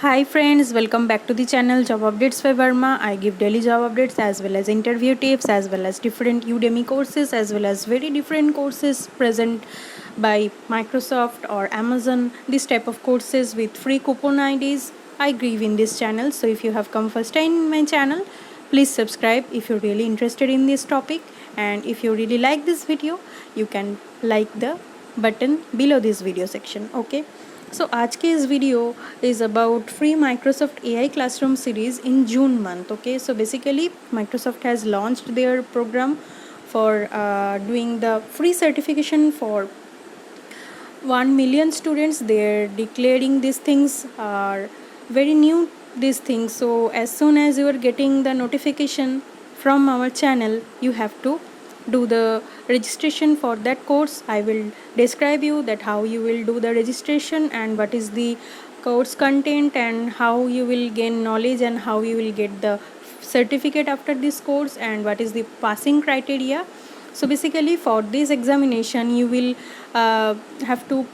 Hi friends, welcome back to the channel Job Updates by Verma. I give daily job updates as well as interview tips as well as different Udemy courses as well as very different courses present by Microsoft or Amazon. This type of courses with free coupon IDs I give in this channel. So if you have come first time in my channel, please subscribe if you're really interested in this topic, and if you really like this video, you can like the button below this video section. Okay, so आज के इस video is about free Microsoft AI classroom series in June month. Okay, so basically Microsoft has launched their program for doing the free certification for 1 million students. They're declaring these things are very new, these things. So as soon as you are getting the notification from our channel, you have to do the registration for that course. I will describe you that how you will do the registration and what is the course content and how you will gain knowledge and how you will get the certificate after this course and what is the passing criteria. So basically for this examination you will have to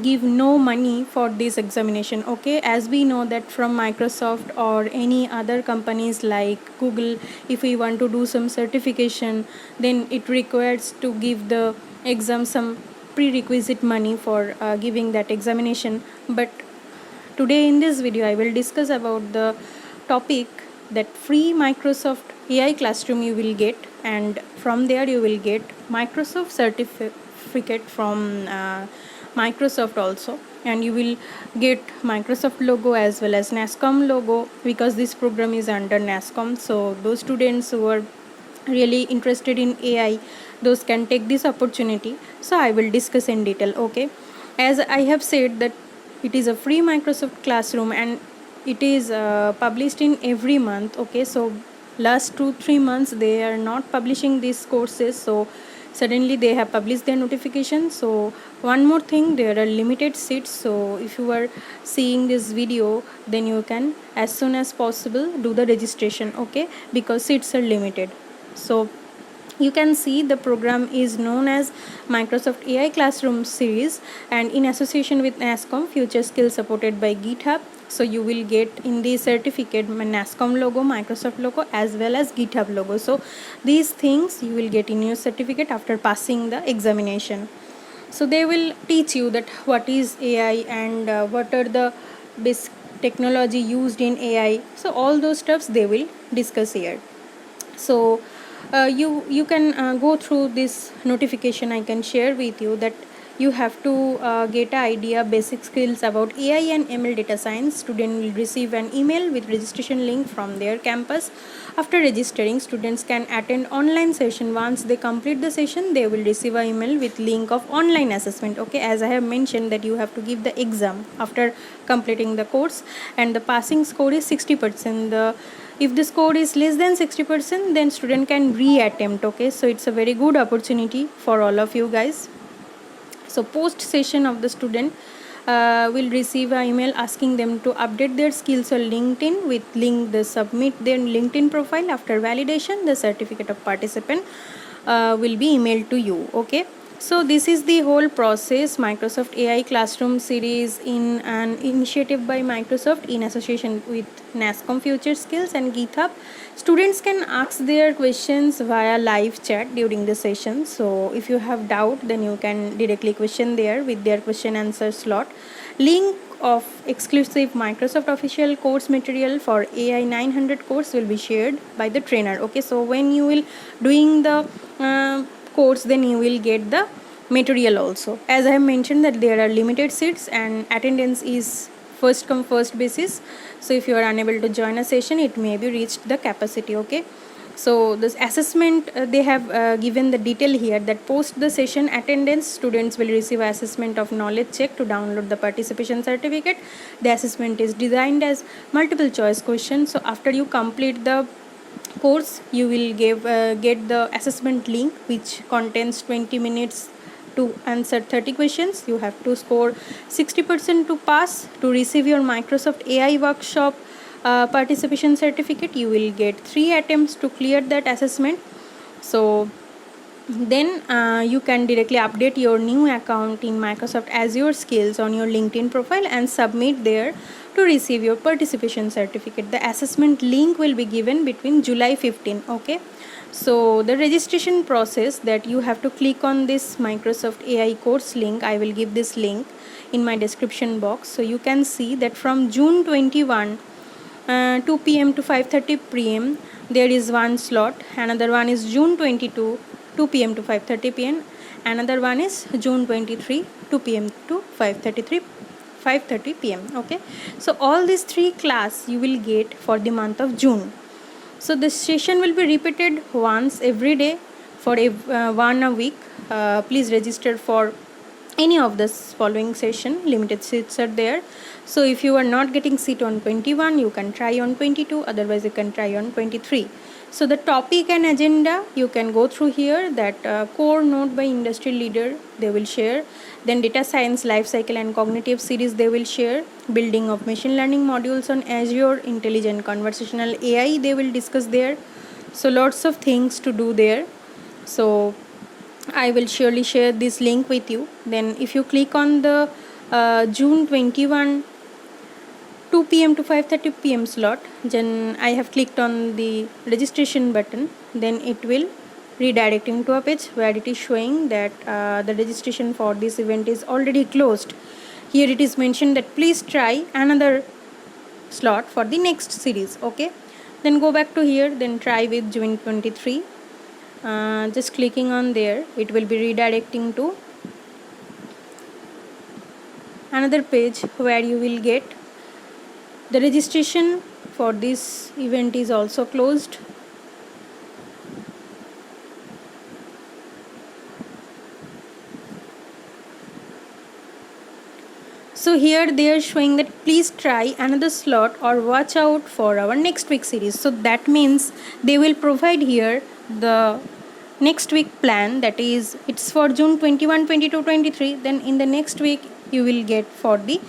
give no money for this examination. Okay, as we know that from Microsoft or any other companies like Google, if we want to do some certification, then it requires to give the exam some prerequisite money for giving that examination. But today in this video I will discuss about the topic that free Microsoft AI classroom you will get, and from there you will get Microsoft certificate from Microsoft also, and you will get Microsoft logo as well as NASCOM logo because this program is under NASCOM. So those students who are really interested in AI, those can take this opportunity. So I will discuss in detail. Okay, as I have said that it is a free Microsoft classroom and it is published in every month. Okay, so last 2-3 months they are not publishing these courses, so suddenly they have published their notification. So one more thing, there are limited seats, so if you are seeing this video, then you can as soon as possible do the registration. Okay, because seats are limited. So you can see the program is known as Microsoft AI Classroom series and in association with NASCOM Future Skills supported by GitHub. So you will get in the certificate NASCOM logo, Microsoft logo as well as GitHub logo. So these things you will get in your certificate after passing the examination. So they will teach you that what is AI and what are the basic technology used in AI. So all those stuffs they will discuss here. So you can go through this notification. I can share with you that you have to get an idea basic skills about AI and ML data science. Student will receive an email with registration link from their campus. After registering, students can attend online session. Once they complete the session, they will receive an email with link of online assessment. Okay, as I have mentioned that you have to give the exam after completing the course, and the passing score is 60%. If the score is less than 60%, then student can reattempt. Okay, so it's a very good opportunity for all of you guys. So post session of the student will receive an email asking them to update their skills on LinkedIn. With link they submit their LinkedIn profile. After validation, the certificate of participant will be emailed to you. Okay, so this is the whole process. Microsoft AI Classroom series in an initiative by Microsoft in association with NASCOM Future Skills and GitHub. Students can ask their questions via live chat during the session. So if you have doubt, then you can directly question there with their question answer slot. Link of exclusive Microsoft official course material for AI 900 course will be shared by the trainer. Okay, so when you will doing the course, then you will get the material also. As I have mentioned that there are limited seats and attendance is first come first basis. So if you are unable to join a session, it may be reached the capacity. Okay, so this assessment they have given the detail here that post the session attendance, students will receive assessment of knowledge check to download the participation certificate. The assessment is designed as multiple choice question. So after you complete the course, you will get the assessment link which contains 20 minutes to answer 30 questions. You have to score 60% to pass. To receive your Microsoft AI workshop participation certificate, you will get 3 attempts to clear that assessment. So then you can directly update your new account in Microsoft Azure Skills on your LinkedIn profile and submit there to receive your participation certificate. The assessment link will be given between July 15. Okay, so the registration process, that you have to click on this Microsoft AI course link. I will give this link in my description box. So you can see that from June 21 2 p.m. to 5:30 p.m. there is one slot. Another one is June 22 2 p.m. to 5:30 p.m. Another one is June 23 2 p.m. to 5:30 p.m. Okay, so all these three class you will get for the month of June. So this session will be repeated once every day for one a week. Please register for any of this following session. Limited seats are there. So if you are not getting seat on 21, you can try on 22, otherwise you can try on 23. So the topic and agenda you can go through here, that core node by industry leader they will share, then data science lifecycle and cognitive series they will share, building of machine learning modules on Azure, intelligent conversational AI they will discuss there. So lots of things to do there. So I will surely share this link with you. Then if you click on the June 21 2 p.m. to 5:30 p.m. slot, then I have clicked on the registration button, then it will redirecting to a page where it is showing that the registration for this event is already closed. Here it is mentioned that please try another slot for the next series. Okay, then go back to here, then try with June 23. Just clicking on there, it will be redirecting to another page where you will get the registration for this event is also closed. So here they are showing that please try another slot or watch out for our next week series. So that means they will provide here the next week plan, that is it's for June 21, 22, 23. Then in the next week you will get for the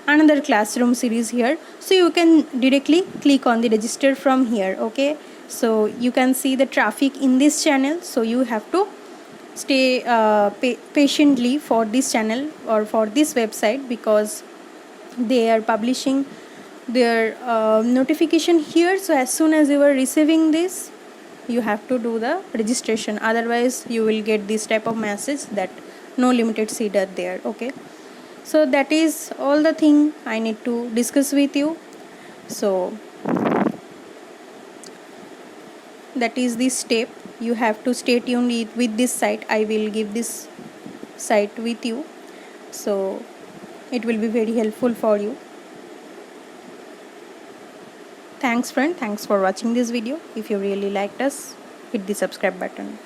another classroom series here. So you can directly click on the register from here. Okay, so you can see the traffic in this channel, so you have to stay patiently for this channel or for this website, because they are publishing their notification here. So as soon as you are receiving this, you have to do the registration, otherwise you will get this type of message that no limited seat are there. Okay, so that is all the thing I need to discuss with you. So that is the step. You have to stay tuned with this site. I will give this site with you, so it will be very helpful for you. Thanks friend, thanks for watching this video. If you really liked us, hit the subscribe button.